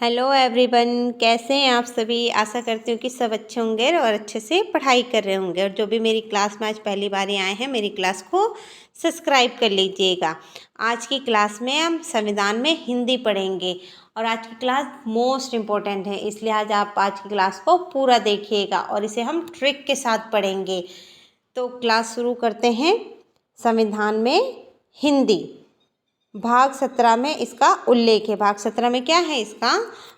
Hello everyone, कैसे हैं आप सभी। आशा करती हूँ कि सब अच्छे होंगे और अच्छे से पढ़ाई कर रहे होंगे। और जो भी मेरी क्लास में आज पहली बार आए हैं, मेरी क्लास को सब्सक्राइब कर लीजिएगा। आज की क्लास में हम संविधान में हिंदी पढ़ेंगे और आज की क्लास मोस्ट इम्पोर्टेंट है, इसलिए आज की क्लास को पूरा देखिएगा और इसे हम ट्रिक के साथ पढ़ेंगे। तो क्लास शुरू करते हैं। संविधान में हिंदी भाग 17 में इसका उल्लेख है। भाग 17 में क्या है, इसका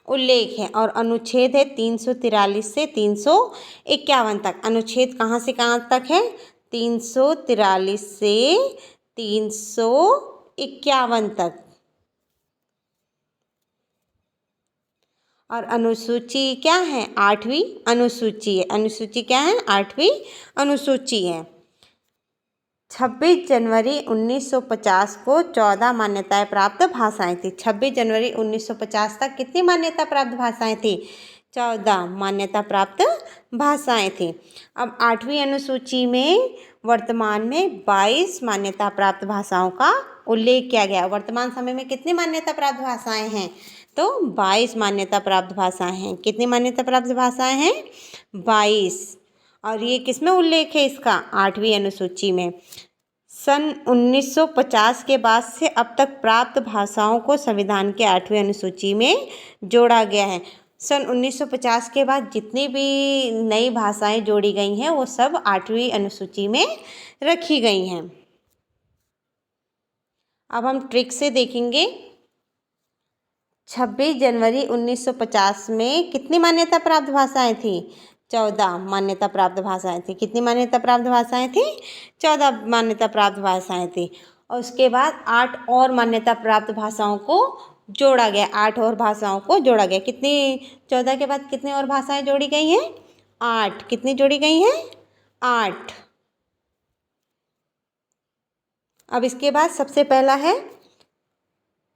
उल्लेख है। और अनुच्छेद है 343 से 351 तक। अनुच्छेद कहाँ से कहाँ तक है? 343 से 351 तक। और अनुसूची क्या है? 8वीं अनुसूची है। अनुसूची क्या है? 8वीं अनुसूची है। 26 जनवरी 1950 को 14 मान्यताएं प्राप्त भाषाएं थी। 26 जनवरी 1950 तक कितनी मान्यता प्राप्त भाषाएं थी? 14 मान्यता प्राप्त भाषाएं थी। अब 8वीं अनुसूची में वर्तमान में 22 मान्यता प्राप्त भाषाओं का उल्लेख किया गया। वर्तमान समय में कितनी मान्यता प्राप्त भाषाएं हैं? तो 22 मान्यता प्राप्त भाषाएं हैं। कितनी मान्यता प्राप्त भाषाएं हैं? 22। और ये किस में उल्लेख है इसका? 8वीं अनुसूची में। सन 1950 के बाद से अब तक प्राप्त भाषाओं को संविधान के 8वीं अनुसूची में जोड़ा गया है। सन 1950 के बाद जितनी भी नई भाषाएं जोड़ी गई हैं वो सब 8वीं अनुसूची में रखी गई हैं। अब हम ट्रिक से देखेंगे। 26 जनवरी 1950 में कितनी मान्यता प्राप्त भाषाएं थी? 14 मान्यता प्राप्त भाषाएं थी। कितनी मान्यता प्राप्त भाषाएं थी? 14 मान्यता प्राप्त भाषाएं थी। और उसके बाद 8 और मान्यता प्राप्त भाषाओं को जोड़ा गया। 8 और भाषाओं को जोड़ा गया। कितनी? 14 के बाद कितनी और भाषाएं जोड़ी गई हैं? 8। कितनी जोड़ी गई हैं? 8। अब इसके बाद सबसे पहला है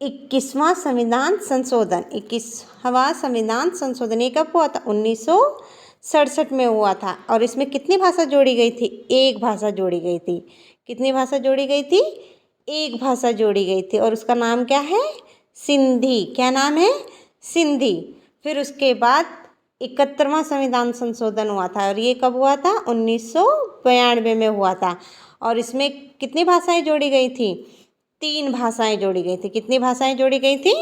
21वां संविधान संशोधन। 21वां संविधान संशोधन ये कब हुआ था? 1967 में हुआ था। और इसमें कितनी भाषा जोड़ी गई थी? एक भाषा जोड़ी गई थी। कितनी भाषा जोड़ी गई थी? एक भाषा जोड़ी गई थी। और उसका नाम क्या है? सिंधी। क्या नाम है? सिंधी। फिर उसके बाद 71वां संविधान संशोधन हुआ था। और ये कब हुआ था? 1992 में हुआ था। और इसमें कितनी भाषाएं जोड़ी गई थी? 3 भाषाएं जोड़ी गई थी। कितनी भाषाएं जोड़ी गई थी?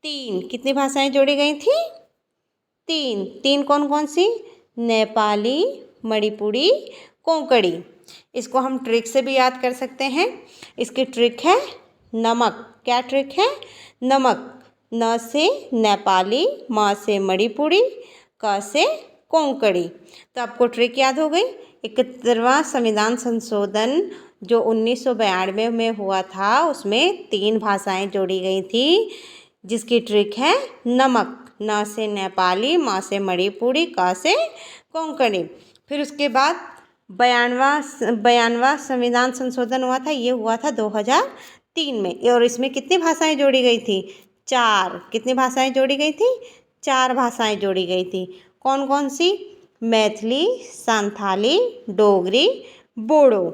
3। कितनी भाषाएं जोड़ी गई थी? 3। 3 कौन कौन सी? नेपाली, मणिपुरी, कोंकणी। इसको हम ट्रिक से भी याद कर सकते हैं। इसकी ट्रिक है नमक। क्या ट्रिक है? नमक। न से नेपाली, म से मणिपुरी, क से कोंकणी। तो आपको ट्रिक याद हो गई। 71वां संविधान संशोधन जो 1992 में हुआ था उसमें 3 भाषाएं जोड़ी गई थी, जिसकी ट्रिक है नमक। न से नेपाली, म से मणिपुरी, क से कोंकणी। फिर उसके बाद 92वां संविधान संशोधन हुआ था। ये हुआ था 2003 में। और इसमें कितनी भाषाएं जोड़ी गई थी? 4। कितनी भाषाएं जोड़ी गई थी? 4 भाषाएं जोड़ी गई थी। कौन कौन सी? मैथिली, संथाली, डोगरी, बोडो।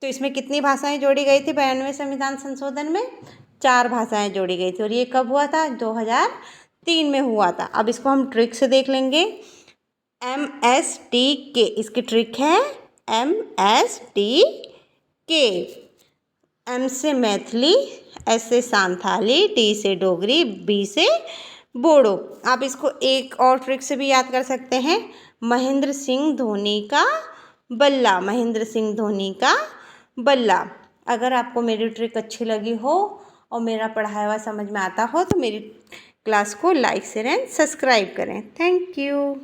तो इसमें कितनी भाषाएं जोड़ी गई थी 92वें संविधान संशोधन में? 4 भाषाएं जोड़ी गई थी। और ये कब हुआ था? 2003 में हुआ था। अब इसको हम ट्रिक से देख लेंगे। MSTK इसकी ट्रिक है MSTK। M से मैथिली, S से संथाली, T से डोगरी, B से बोडो। आप इसको एक और ट्रिक से भी याद कर सकते हैं। महेंद्र सिंह धोनी का बल्ला। महेंद्र सिंह धोनी का बल्ला। अगर आपको मेरी ट्रिक अच्छी लगी हो और मेरा पढ़ाया हुआ समझ में आता हो तो मेरी क्लास को लाइक शेयर एंड सब्सक्राइब करें। Thank you.